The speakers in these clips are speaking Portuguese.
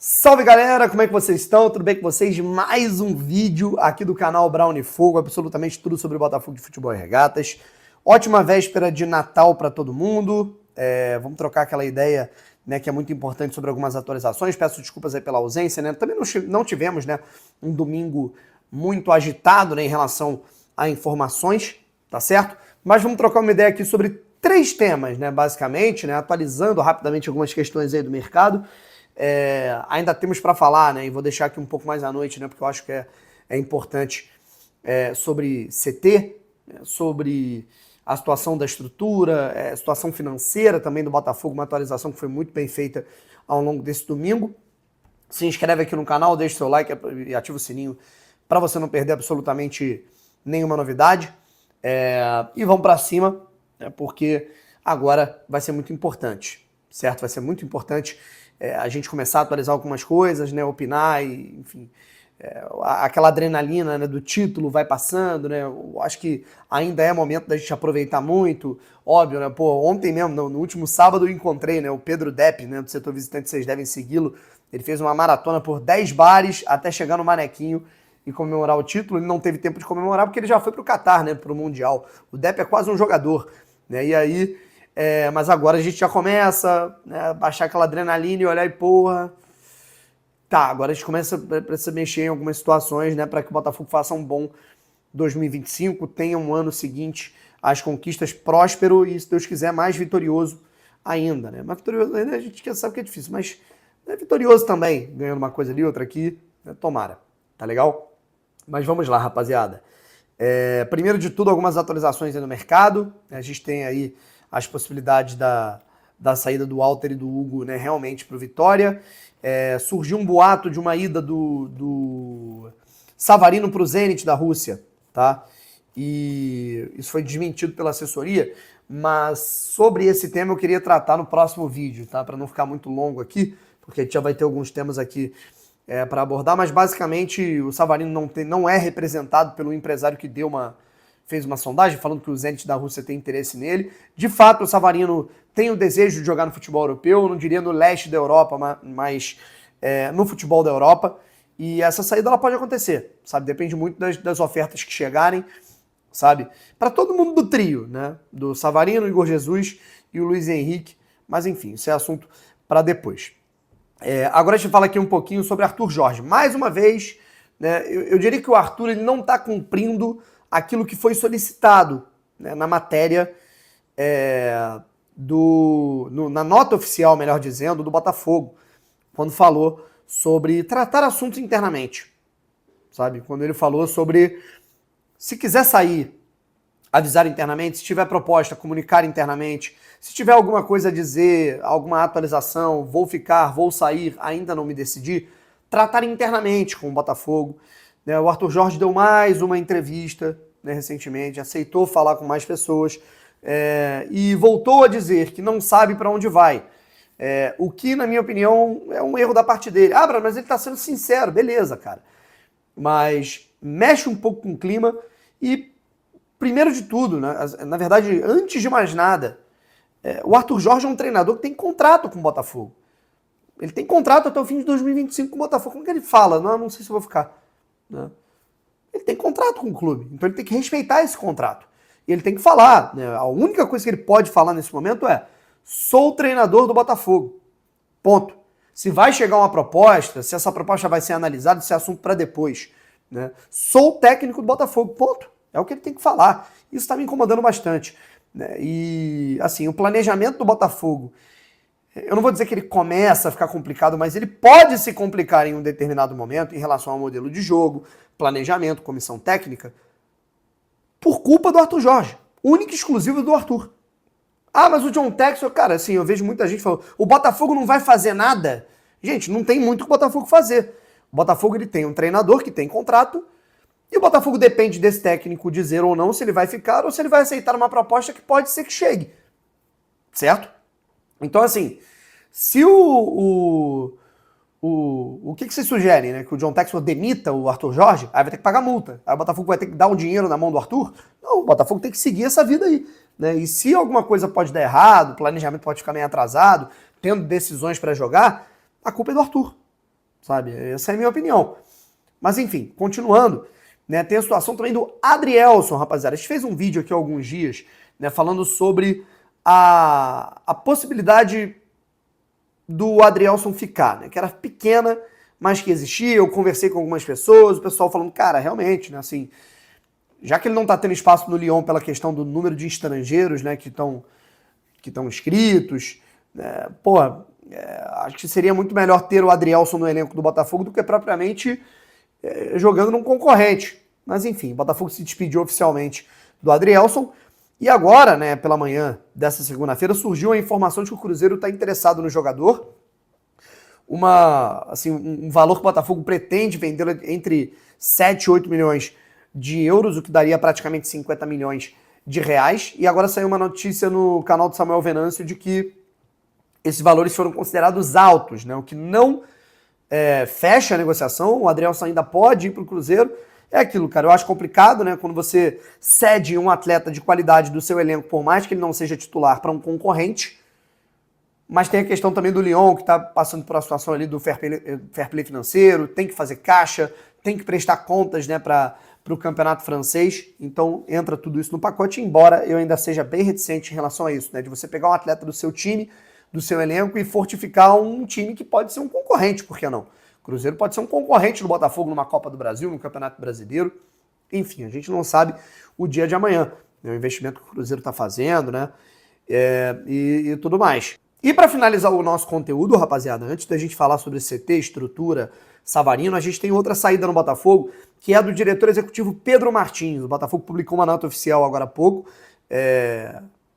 Salve galera, como é que vocês estão? Tudo bem com vocês? Mais um vídeo aqui do canal Brown e Fogo, absolutamente tudo sobre o Botafogo de Futebol e Regatas. Ótima véspera de Natal para todo mundo. Vamos trocar aquela ideia, né, que é muito importante sobre algumas atualizações. Peço desculpas aí pela ausência, né? Também não tivemos, né, um domingo muito agitado, né, em relação a informações, tá certo? Mas vamos trocar uma ideia aqui sobre três temas, né, basicamente, né, atualizando rapidamente algumas questões aí do mercado. Ainda temos para falar, né, e vou deixar aqui um pouco mais à noite, né, porque eu acho que é importante, sobre CT, sobre a situação da estrutura, a situação financeira também do Botafogo, uma atualização que foi muito bem feita ao longo desse domingo. Se inscreve aqui no canal, deixa o seu like e ativa o sininho para você não perder absolutamente nenhuma novidade. E vamos para cima, né, porque agora vai ser muito importante, certo? Vai ser muito importante a gente começar a atualizar algumas coisas, né, opinar, e, enfim, aquela adrenalina, né, do título vai passando, né, eu acho que ainda é momento da gente aproveitar muito, óbvio, né, ontem mesmo, no último sábado eu encontrei, né, o Pedro Depp, né, do setor visitante, vocês devem segui-lo, ele fez uma maratona por 10 bares até chegar no Manequinho e comemorar o título. Ele não teve tempo de comemorar porque ele já foi pro Catar, né, pro Mundial. O Depp é quase um jogador, né, e aí... mas agora a gente já começa, né, a baixar aquela adrenalina e olhar e porra. Tá, agora a gente precisa mexer em algumas situações, né, para que o Botafogo faça um bom 2025, tenha um ano seguinte as conquistas próspero e, se Deus quiser, mais vitorioso ainda, né? Mais vitorioso ainda a gente sabe que é difícil, mas é vitorioso também, ganhando uma coisa ali, outra aqui, né, tomara, tá legal? Mas vamos lá, rapaziada. Primeiro de tudo, algumas atualizações aí no mercado. A gente tem aí as possibilidades da saída do Walter e do Hugo, né, realmente para o Vitória. Surgiu um boato de uma ida do Savarino para o Zenit da Rússia, tá? E isso foi desmentido pela assessoria, mas sobre esse tema eu queria tratar no próximo vídeo, tá? Para não ficar muito longo aqui, porque a gente já vai ter alguns temas aqui para abordar, mas basicamente o Savarino não é representado pelo empresário que fez uma sondagem falando que o Zenit da Rússia tem interesse nele. De fato, o Savarino tem o desejo de jogar no futebol europeu, não diria no leste da Europa, mas no futebol da Europa. E essa saída ela pode acontecer, sabe? Depende muito das ofertas que chegarem, sabe? Para todo mundo do trio, né? Do Savarino, Igor Jesus e o Luiz Henrique. Mas enfim, isso é assunto para depois. Agora a gente fala aqui um pouquinho sobre Arthur Jorge. Mais uma vez, né, eu diria que o Arthur ele não está cumprindo aquilo que foi solicitado, né, na matéria, na nota oficial, melhor dizendo, do Botafogo, quando falou sobre tratar assuntos internamente, sabe? Quando ele falou sobre, se quiser sair, avisar internamente, se tiver proposta, comunicar internamente, se tiver alguma coisa a dizer, alguma atualização, vou ficar, vou sair, ainda não me decidi, tratar internamente com o Botafogo. O Arthur Jorge deu mais uma entrevista, né, recentemente, aceitou falar com mais pessoas e voltou a dizer que não sabe para onde vai. O que, na minha opinião, é um erro da parte dele. Mas ele está sendo sincero, beleza, cara. Mas mexe um pouco com o clima e, primeiro de tudo, né, na verdade, antes de mais nada, o Arthur Jorge é um treinador que tem contrato com o Botafogo. Ele tem contrato até o fim de 2025 com o Botafogo. Como que ele fala? Não sei se eu vou ficar. Né? Ele tem contrato com o clube, então ele tem que respeitar esse contrato. E ele tem que falar, né? A única coisa que ele pode falar nesse momento é: sou o treinador do Botafogo. Ponto. Se vai chegar uma proposta, se essa proposta vai ser analisada, isso é assunto para depois. Né? Sou o técnico do Botafogo. Ponto. É o que ele tem que falar. Isso está me incomodando bastante. Né? E, assim, o planejamento do Botafogo, eu não vou dizer que ele começa a ficar complicado, mas ele pode se complicar em um determinado momento em relação ao modelo de jogo, planejamento, comissão técnica, por culpa do Arthur Jorge. Único e exclusivo do Arthur. Mas o John Textor, cara, assim, eu vejo muita gente falando, o Botafogo não vai fazer nada. Gente, não tem muito o Botafogo fazer. O Botafogo ele tem um treinador que tem contrato, e o Botafogo depende desse técnico dizer ou não se ele vai ficar ou se ele vai aceitar uma proposta que pode ser que chegue. Certo? Então, assim, se o que vocês sugerem, né? Que o John Textor demita o Arthur Jorge, aí vai ter que pagar multa. Aí o Botafogo vai ter que dar o dinheiro na mão do Arthur? Não, o Botafogo tem que seguir essa vida aí. Né? E se alguma coisa pode dar errado, o planejamento pode ficar meio atrasado, tendo decisões para jogar, a culpa é do Arthur. sabe? Essa é a minha opinião. Mas enfim, continuando, né, tem a situação também do Adrielson, rapaziada. A gente fez um vídeo aqui há alguns dias, né, falando sobre a possibilidade do Adrielson ficar, né, que era pequena, mas que existia. Eu conversei com algumas pessoas, o pessoal falando, cara, realmente, né, assim, já que ele não está tendo espaço no Lyon pela questão do número de estrangeiros, né, que estão inscritos, né, acho que seria muito melhor ter o Adrielson no elenco do Botafogo do que propriamente jogando num concorrente. Mas enfim, o Botafogo se despediu oficialmente do Adrielson. E agora, né, pela manhã dessa segunda-feira, surgiu a informação de que o Cruzeiro está interessado no jogador. Um valor que o Botafogo pretende vender entre 7 e 8 milhões de euros, o que daria praticamente 50 milhões de reais. E agora saiu uma notícia no canal do Samuel Venâncio de que esses valores foram considerados altos, né, o que não fecha a negociação. O Adrielson ainda pode ir para o Cruzeiro. É aquilo, cara, eu acho complicado, né, quando você cede um atleta de qualidade do seu elenco, por mais que ele não seja titular, para um concorrente. Mas tem a questão também do Lyon, que está passando por uma situação ali do fair play financeiro, tem que fazer caixa, tem que prestar contas, né, para o campeonato francês. Então entra tudo isso no pacote, embora eu ainda seja bem reticente em relação a isso, né, de você pegar um atleta do seu time, do seu elenco, e fortificar um time que pode ser um concorrente, por que não? O Cruzeiro pode ser um concorrente do Botafogo numa Copa do Brasil, no Campeonato Brasileiro. Enfim, a gente não sabe o dia de amanhã, né, o investimento que o Cruzeiro está fazendo, né, e tudo mais. E para finalizar o nosso conteúdo, rapaziada, antes da gente falar sobre CT, estrutura, Savarino, a gente tem outra saída no Botafogo, que é a do diretor executivo Pedro Martins. O Botafogo publicou uma nota oficial agora há pouco,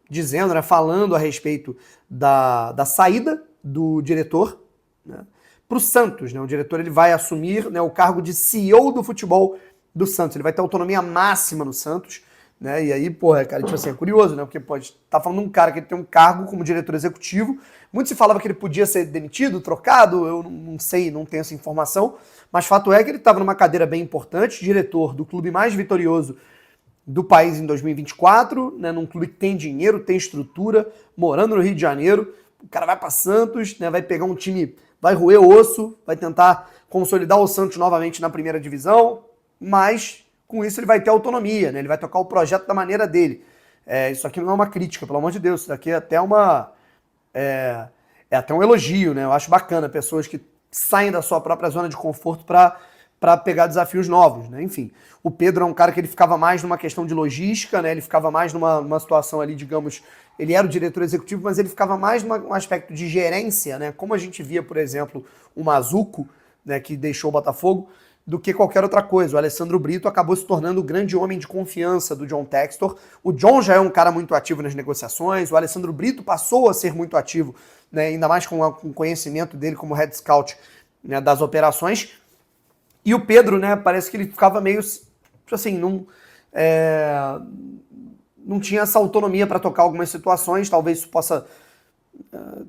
dizendo, né, falando a respeito da saída do diretor, né, para o Santos. Né, o diretor ele vai assumir, né, o cargo de CEO do futebol do Santos. Ele vai ter autonomia máxima no Santos. Né? E aí, porra, cara, tipo assim, é curioso, né? Porque pode tá falando de um cara que ele tem um cargo como diretor executivo. Muito se falava que ele podia ser demitido, trocado, eu não sei, não tenho essa informação, mas fato é que ele estava numa cadeira bem importante, diretor do clube mais vitorioso do país em 2024, né? Num clube que tem dinheiro, tem estrutura, morando no Rio de Janeiro. O cara vai para Santos, né? Vai pegar um time, vai roer osso, vai tentar consolidar o Santos novamente na primeira divisão, mas com isso ele vai ter autonomia, né? Ele vai tocar o projeto da maneira dele. Isso aqui não é uma crítica, pelo amor de Deus, isso daqui é até até um elogio, né? Eu acho bacana pessoas que saem da sua própria zona de conforto para pegar desafios novos, né? Enfim, o Pedro é um cara que ele ficava mais numa questão de logística, né? Ele ficava mais numa situação ali, digamos, ele era o diretor executivo, mas ele ficava mais num aspecto de gerência, né? Como a gente via, por exemplo, o Mazuco, né, que deixou o Botafogo, do que qualquer outra coisa. O Alessandro Brito acabou se tornando o grande homem de confiança do John Textor. O John já é um cara muito ativo nas negociações, o Alessandro Brito passou a ser muito ativo, né, ainda mais com o conhecimento dele como head scout, né, das operações. E o Pedro, né, parece que ele ficava meio, assim, não tinha essa autonomia para tocar algumas situações. Talvez isso possa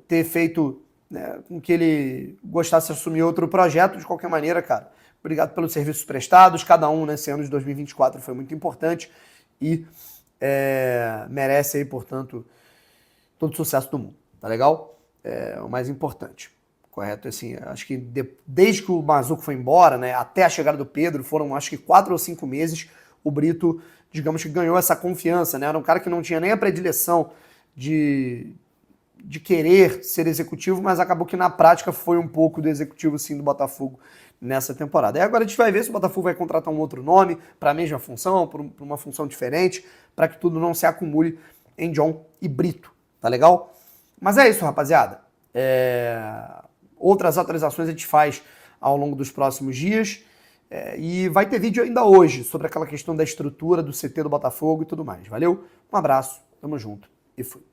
ter feito, né, com que ele gostasse de assumir outro projeto. De qualquer maneira, cara, obrigado pelos serviços prestados. Cada um nesse ano de 2024 foi muito importante e merece aí, portanto, todo o sucesso do mundo. Tá legal? É o mais importante. Correto? Assim, acho que desde que o Mazuco foi embora, né, até a chegada do Pedro, foram acho que 4 ou 5 meses, o Brito, digamos que ganhou essa confiança, né? Era um cara que não tinha nem a predileção de querer ser executivo, mas acabou que na prática foi um pouco do executivo sim do Botafogo nessa temporada. E agora a gente vai ver se o Botafogo vai contratar um outro nome para a mesma função, para uma função diferente, para que tudo não se acumule em John e Brito, tá legal? Mas é isso, rapaziada. Outras atualizações a gente faz ao longo dos próximos dias, e vai ter vídeo ainda hoje sobre aquela questão da estrutura do CT do Botafogo e tudo mais. Valeu? Um abraço, tamo junto e fui.